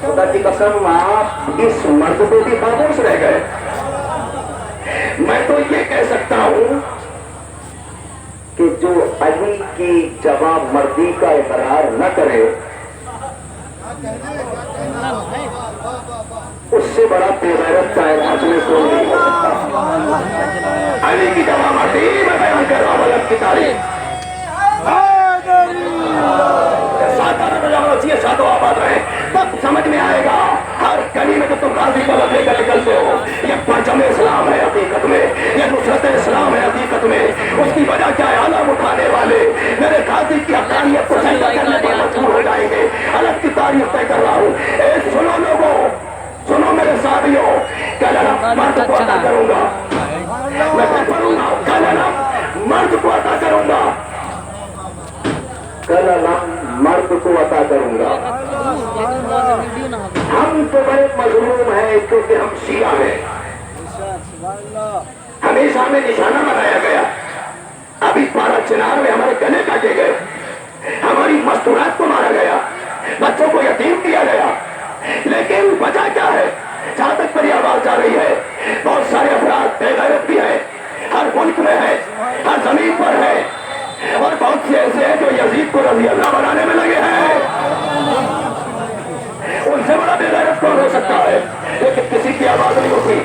خدا کی قسم آپ اس مرد پہ بھی خاموش رہ گئے. میں تو یہ کہہ سکتا ہوں کہ جو علی کی جواب مردی کا اقرار نہ کرے اس سے بڑا بے غیرت کائنات میں کوئی نہیں ہو سکتا. علی کی جواب مردی میں بیان کر رہا ہوں الگ کی تاریخ. ساتھ آباد رہے تب سمجھ میں آئے گا ہر گلی میں جو تم غازی کو لے کر نکلتے ہو یہ پرچم اسلام ہے حقیقت میں, یہ نصرت اسلام ہے حقیقت میں. اس کی وجہ کیا ہے؟ علم اٹھانے والے میرے غازی کی حقانیت کو سجدہ کرنے پر مجبور ہو جائیں گے. الگ کی تاریخ طے کر رہا ہوں. سنو لوگوں, سنو میرے ساتھیوں, کل مرد کو عطا کروں گا, میں پڑھوں گا, کل مرد کو عطا کروں گا, کل مرد کو عطا کروں گا. ہم تو بڑے مظلوم ہیں کیونکہ ہم شیعہ ہیں. ہمیشہ ہمیں نشانہ بنایا گیا. ابھی پارا چنار میں ہمارے گلے کاٹے گئے, ہماری مستورات کو مارا گیا, بچوں کو یتیم کیا گیا. لیکن وجہ کیا ہے؟ جہاں تک میری آواز جا رہی ہے بہت سارے افراد بے غیرت بھی ہیں, ہر ملک میں ہے, ہر زمین پر ہے, اور بہت سے ایسے ہیں جو یزید کو رضی اللہ بنانے میں لگے ہیں. ان سے بڑا بے غیرت کون ہو سکتا ہے؟ لیکن کسی کی آواز نہیں ہوتی.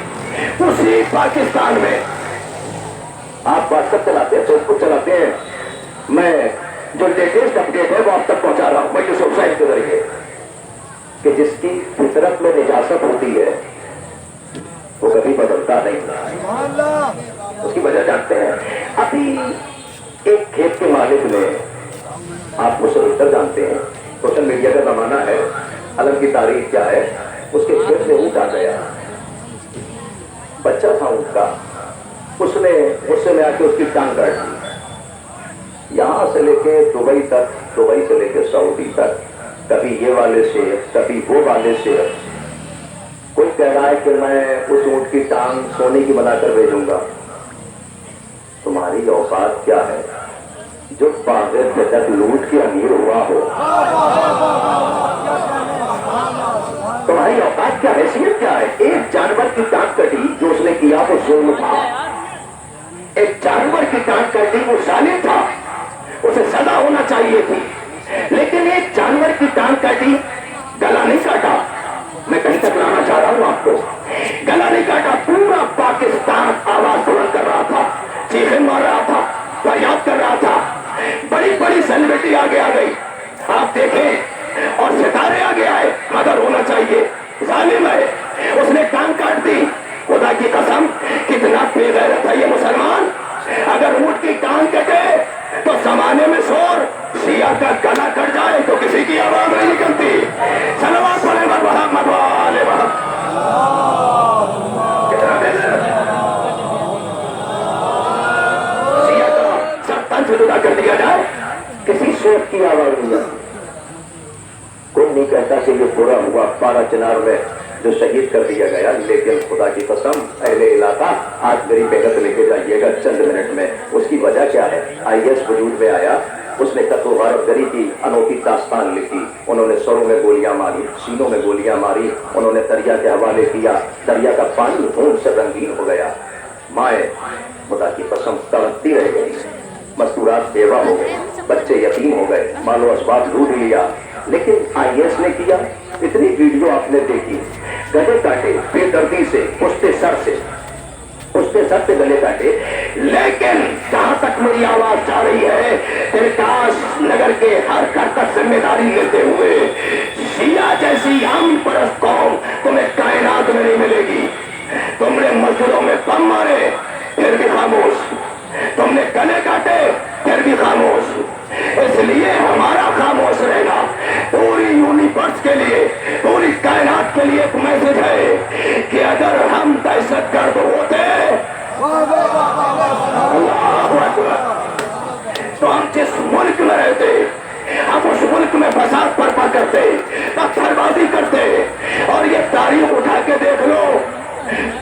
اسی پاکستان میں آپ واٹس ایپ چلاتے ہیں, فیس بک چلاتے ہیں, میں جو لیٹسٹ اپڈیٹ ہے وہ آپ تک پہنچا رہا ہوں میں یوسف صاحب کے ذریعے, کہ جس کی فطرت میں نجاست ہوتی ہے وہ کبھی بدلتا نہیں. اس کی وجہ جانتے ہیں؟ ابھی ایک کھیت کے مالک نے, آپ کو سر جانتے ہیں, سوشل میڈیا کا زمانہ ہے, علم کی تاریخ کیا ہے, اس کے کھیت سے اونٹ آ گیا, بچہ تھا اونٹ کا, اس نے غصے میں آ کے اس کی ٹانگ کاٹ دی. یہاں سے لے کے دبئی تک, دبئی سے لے کے سعودی تک, کبھی یہ والے سے کبھی وہ والے سے. کوئی کہہ رہا ہے کہ میں اس اونٹ کی ٹانگ سونے کی بنا کر بھیجوں گا. تمہاری اوقات کیا ہے جو باغ جدت لوٹ کے امیر ہوا ہو؟ تمہاری اوقات کیا, حیثیت کیا ہے؟ ایک جانور کی ٹانگ کٹی, جو اس نے کیا وہ ظلم تھا. ایک جانور کی ٹانگ کٹی وہ ظالم تھا, اسے سزا ہونا چاہیے تھی. لیکن ایک جانور کی ٹانگ کٹی, گلا نہیں کاٹا. میں کہیں تک لانا چاہ رہا ہوں آپ کو, گلا نہیں کاٹا. پورا پاکستان آواز بلند کر رہا تھا, چیخیں مار رہا تھا, فریاد کر رہا تھا. بڑی بڑی سیلیبریٹی آگے آ گئی, آپ دیکھیں, اور ستارے آگے آئے. مگر ہونا چاہیے, ظالم ہے, اس نے ٹانگ کاٹ دی. خدا کی قسم کتنا بے غیرت ہے یہ مسلمان. اگر اونٹ کی ٹانگ کٹے تو زمانے میں شور, شیعہ کا گلا کٹ جائے تو کسی کی آواز نہیں نکلتی. صلوات پڑھیں محمد والے محمد. کتنا بے غیرت ہے. شیعہ کا سب تن سے جدا کر دیا جائے, کسی شیخ کی آواز نہیں آتی. کوئی نہیں کہتا کہ یہ برا ہوا پارا چنار میں جو شہید کر دیا گیا. لیکن خدا کی قسم اہل علاقہ آج میری محنت لے کے جائیے گا چند منٹ میں. اس کی وجہ کیا ہے؟ آئی ایس وجود میں آیا, اس نے قتل و غارت گری کی انوکھی داستان لکھی. انہوں نے سروں میں گولیاں ماری, سینوں میں گولیاں ماری, انہوں نے دریا کے حوالے کیا. دریا کا پانی خون سے رنگین ہو گیا. مائیں خدا کی قسم تڑپتی رہ گئی, مستورات بیوہ ہو گئے, بچے یتیم ہو گئے, مال و اسباب لوٹ لیا. لیکن آئی ایس نے کیا, اتنی ویڈیو آپ نے دیکھی, گلے کاٹے بے دردی سے, پشتے سر سے گلے کاٹے. لیکن جہاں تک میری آواز جا رہی ہے, ترکاش نگر کے ہر گھر تک ذمہ داری لیتے ہوئے, شیعہ جیسی ہم پرست قوم تمہیں کائنات میں نہیں ملے گی. تم نے مسجدوں میں بم مارے پھر بھی خاموش, تم نے گلے کاٹے پھر بھی خاموش. اس لیے ہمارا خاموش رہنا پوری یونیورس کے لیے, پوری کائنات کے لیے ایک میسج ہے کہ اگر ہم دہشت گرد ہوتے تو ہم جس ملک میں رہتے ہم اس ملک میں فساد برپا کرتے, پتھر بازی کرتے. اور یہ تاریخ اٹھا کے دیکھ لو,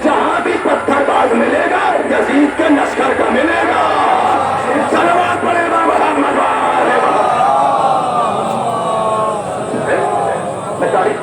جہاں بھی پتھر باز ملے گا یزید کے لشکر کا ملے گا. صلوات پڑھے گا محمد والے. میں تاریخ